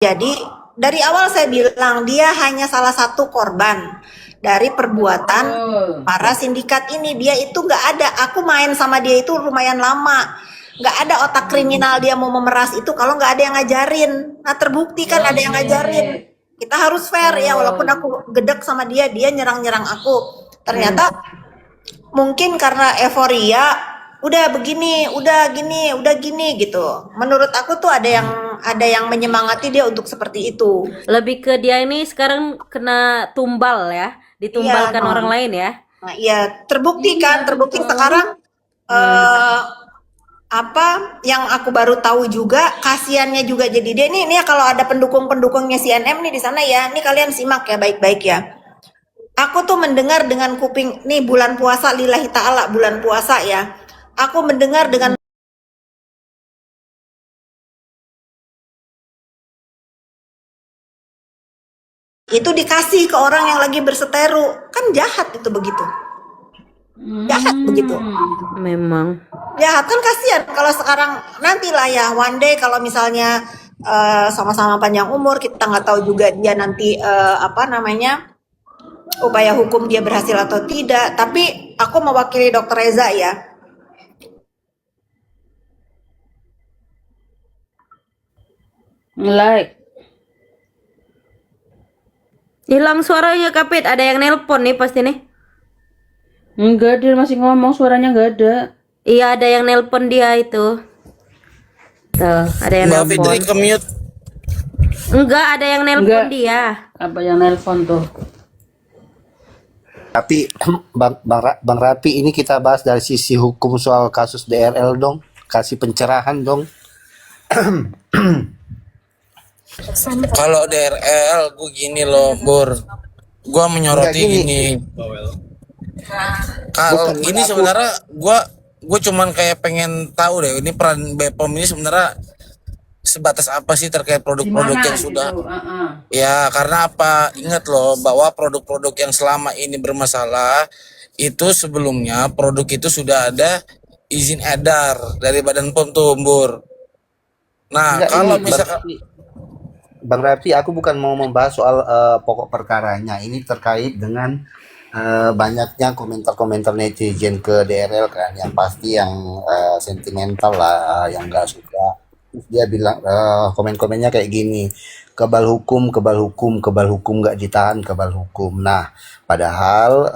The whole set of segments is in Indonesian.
Jadi dari awal saya bilang dia hanya salah satu korban dari perbuatan Betul. para sindikat ini. Dia itu nggak ada. Aku main sama dia itu lumayan lama. Nggak ada otak kriminal dia mau memeras itu kalau nggak ada yang ngajarin. Nah terbukti kan ada yang ngajarin. Oke. Kita harus fair ya, walaupun aku Betul. gedek sama dia, dia nyerang-nyerang aku. Hmm. Ternyata mungkin karena euforia, udah begini, udah gini, udah gini gitu. Menurut aku tuh ada yang menyemangati dia untuk seperti itu. Lebih ke dia ini sekarang kena tumbal ya, Iya, ditumbalkan nah, orang lain ya. nah iya terbukti Iya, kan, terbukti betul. sekarang Hmm. eh apa yang aku baru tahu juga kasihannya juga jadi dia ini ya kalau ada pendukung-pendukungnya CNM nih di sana ya, ini kalian simak ya baik-baik ya. Aku tuh mendengar dengan kuping nih bulan puasa lillahi ta'ala bulan puasa ya. Aku mendengar dengan itu dikasih ke orang yang lagi berseteru. Kan jahat itu begitu. Jahat begitu. Memang. Jahat kan kasihan kalau sekarang nantilah ya one day kalau misalnya sama-sama panjang umur kita nggak tahu juga dia nanti apa namanya upaya hukum dia berhasil atau tidak. Tapi aku mewakili Dokter Reza ya. Like. Hilang suaranya Kapit, ada yang nelpon nih pasti nih. Enggak, dia masih ngomong, suaranya nggak ada. Iya, ada yang nelpon dia itu. Tuh, ada yang Mbak nelpon. Fitri ke mute. Enggak, ada yang nelpon Enggak. dia. Apa yang nelpon tuh? Tapi Bang Rapi ini kita bahas dari sisi hukum soal kasus DRL dong. Kasih pencerahan dong. Kalau DRL gue gini loh, Bur. Gua menyoroti Enggak, gini. gini. Kalau Bukan, ini aku sebenarnya gue cuman kayak pengen tahu deh ini peran BPOM ini sebenarnya sebatas apa sih terkait produk-produk Gimana yang sudah gitu? ya karena apa ingat loh bahwa produk-produk yang selama ini bermasalah itu sebelumnya produk itu sudah ada izin edar dari Badan POM tuh, Bur. Nah, enggak kalau ini misalkan Bang Rapi, aku bukan mau membahas soal pokok perkaranya. Ini terkait dengan banyaknya komentar-komentar netizen ke DRL kan, yang pasti yang sentimental lah, yang nggak suka. Terus dia bilang komen-komennya kayak gini, kebal hukum, kebal hukum, kebal hukum nggak ditahan, kebal hukum. Nah, padahal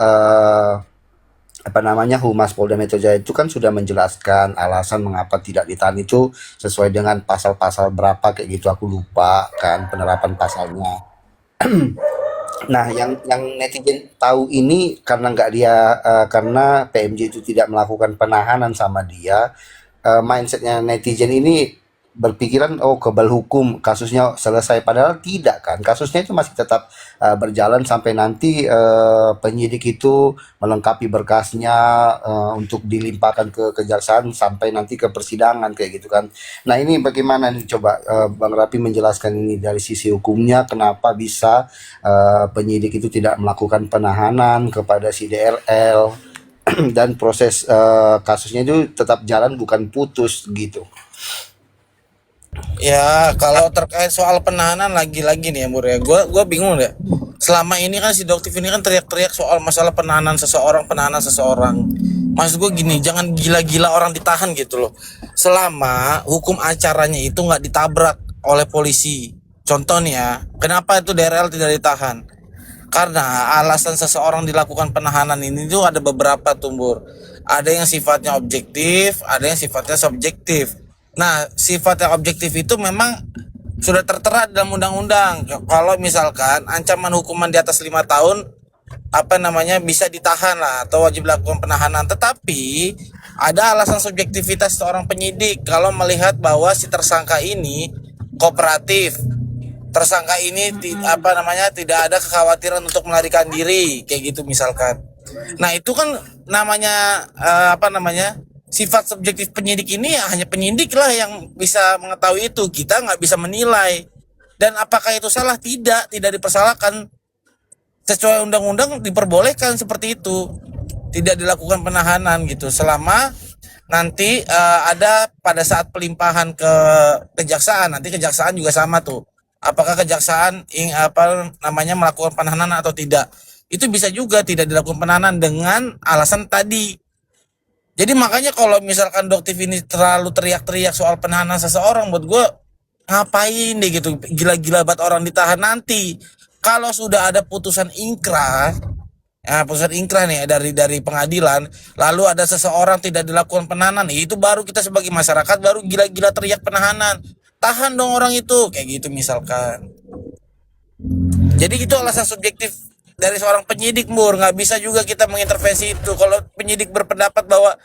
apa namanya Humas Polda Metro Jaya itu kan sudah menjelaskan alasan mengapa tidak ditahan itu sesuai dengan pasal-pasal berapa kayak gitu aku lupa kan penerapan pasalnya. Nah, yang netizen tahu ini karena nggak dia karena PMJ itu tidak melakukan penahanan sama dia, mindsetnya netizen ini berpikiran oh kebal hukum kasusnya selesai padahal tidak kan kasusnya itu masih tetap berjalan sampai nanti penyidik itu melengkapi berkasnya untuk dilimpahkan ke kejaksaan sampai nanti ke persidangan kayak gitu kan. Nah ini bagaimana nih coba Bang Rapi menjelaskan ini dari sisi hukumnya kenapa bisa penyidik itu tidak melakukan penahanan kepada si DRL dan proses kasusnya itu tetap jalan bukan putus gitu. ya kalau terkait soal penahanan lagi-lagi nih ya, Bur ya. Gua bingung deh. Selama ini kan si Doktif ini kan teriak-teriak soal masalah penahanan seseorang. Maksud gue gini, jangan gila-gila orang ditahan gitu loh. Selama hukum acaranya itu nggak ditabrak oleh polisi. Contoh nih ya, kenapa itu DRL tidak ditahan? Karena alasan seseorang dilakukan penahanan ini tuh ada beberapa tumbur. Ada yang sifatnya objektif, ada yang sifatnya subjektif. Nah, sifat yang objektif itu memang sudah tertera dalam undang-undang. Kalau misalkan ancaman hukuman di atas 5 tahun, apa namanya bisa ditahan lah atau wajib lakukan penahanan. Tetapi ada alasan subjektivitas seorang penyidik kalau melihat bahwa si tersangka ini kooperatif, tersangka ini apa namanya tidak ada kekhawatiran untuk melarikan diri kayak gitu misalkan. Nah itu kan namanya apa namanya sifat subjektif penyidik ini ya hanya penyidik lah yang bisa mengetahui itu, kita nggak bisa menilai. Dan apakah itu salah? Tidak dipersalahkan, sesuai undang-undang diperbolehkan seperti itu, tidak dilakukan penahanan gitu selama nanti ada pada saat pelimpahan ke kejaksaan, nanti kejaksaan juga sama tuh apakah kejaksaan melakukan penahanan atau tidak. Itu bisa juga tidak dilakukan penahanan dengan alasan tadi. Jadi makanya kalau misalkan Doktif ini terlalu teriak-teriak soal penahanan seseorang, buat gue ngapain deh gitu, gila-gila banget orang ditahan nanti. Kalau sudah ada putusan ingkrah, putusan ingkrah nih dari pengadilan, lalu ada seseorang tidak dilakukan penahanan, itu baru kita sebagai masyarakat baru gila-gila teriak penahanan. Tahan dong orang itu, kayak gitu misalkan. Jadi itu alasan subjektif dari seorang penyidik, Mur. Nggak bisa juga kita mengintervensi itu. Kalau penyidik berpendapat bahwa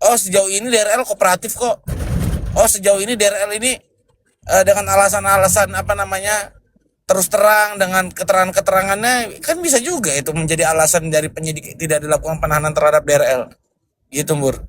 oh sejauh ini DRL kooperatif kok, oh sejauh ini DRL ini dengan alasan-alasan terus terang dengan keterangan-keterangannya, kan bisa juga itu menjadi alasan dari penyidik tidak dilakukan penahanan terhadap DRL. Gitu, Mur.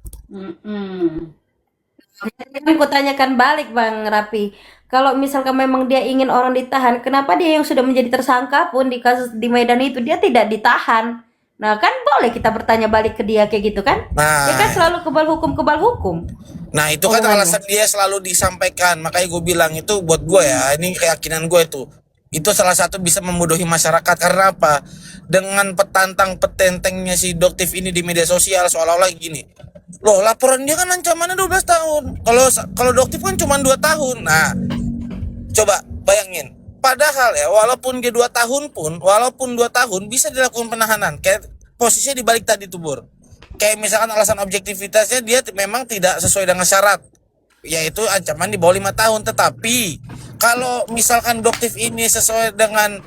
Kan ku tanyakan balik Bang Rapi. Kalau misalkan memang dia ingin orang ditahan, kenapa dia yang sudah menjadi tersangka pun di kasus di Medan itu dia tidak ditahan? Nah kan boleh kita bertanya balik ke dia kayak gitu kan? Dia kan Nah, selalu kebal hukum. nah itu kan Omongannya. alasan dia selalu disampaikan. Makanya gue bilang itu buat gue ya, ini keyakinan gue itu. Itu salah satu bisa membodohi masyarakat. Karena apa? Dengan petantang petentengnya si Doktif ini di media sosial seolah-olah gini. Loh, laporan dia kan ancamannya 12 tahun. Kalau Doktif kan cuma 2 tahun. Nah, coba bayangin. Padahal ya, walaupun 2 tahun bisa dilakukan penahanan. Kayak posisinya dibalik tadi tuh, Bur. Kayak misalkan alasan objektivitasnya dia memang tidak sesuai dengan syarat, yaitu ancaman di bawah 5 tahun. Tetapi kalau misalkan Doktif ini sesuai dengan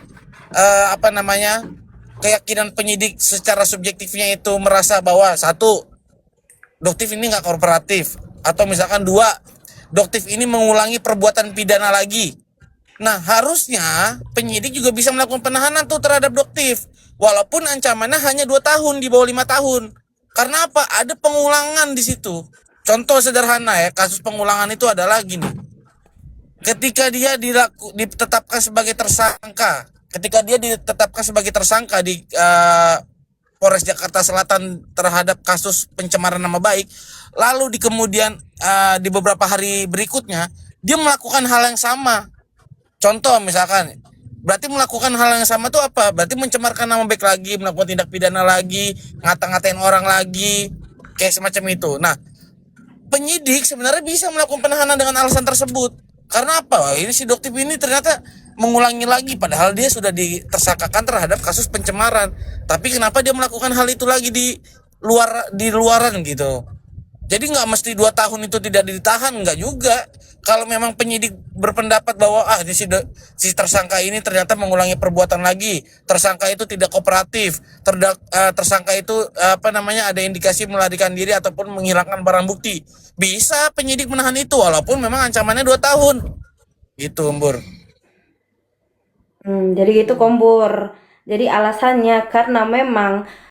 keyakinan penyidik secara subjektifnya itu merasa bahwa satu, Doktif ini nggak kooperatif, atau misalkan dua, Doktif ini mengulangi perbuatan pidana lagi. Nah, harusnya penyidik juga bisa melakukan penahanan tuh terhadap Doktif, walaupun ancamannya hanya 2 tahun di bawah 5 tahun. Karena apa? Ada pengulangan di situ. Contoh sederhana ya, kasus pengulangan itu adalah gini. Ketika dia ditetapkan sebagai tersangka di Polres Jakarta Selatan terhadap kasus pencemaran nama baik, lalu kemudian di beberapa hari berikutnya dia melakukan hal yang sama. Contoh misalkan, berarti melakukan hal yang sama itu apa? Berarti mencemarkan nama baik lagi, melakukan tindak pidana lagi, ngata-ngatain orang lagi, kayak semacam itu. Nah, penyidik sebenarnya bisa melakukan penahanan dengan alasan tersebut. Karena apa? Ini si Doktif ini ternyata mengulangi lagi, padahal dia sudah ditersangkakan terhadap kasus pencemaran. Tapi kenapa dia melakukan hal itu lagi di luaran gitu? Jadi nggak mesti 2 tahun itu tidak ditahan, nggak juga. Kalau memang penyidik berpendapat bahwa ini si tersangka ini ternyata mengulangi perbuatan lagi, tersangka itu tidak kooperatif, tersangka itu ada indikasi melarikan diri ataupun menghilangkan barang bukti, bisa penyidik menahan itu walaupun memang ancamannya 2 tahun. Gitu, Mbur. Jadi itu Kombur. Jadi alasannya karena memang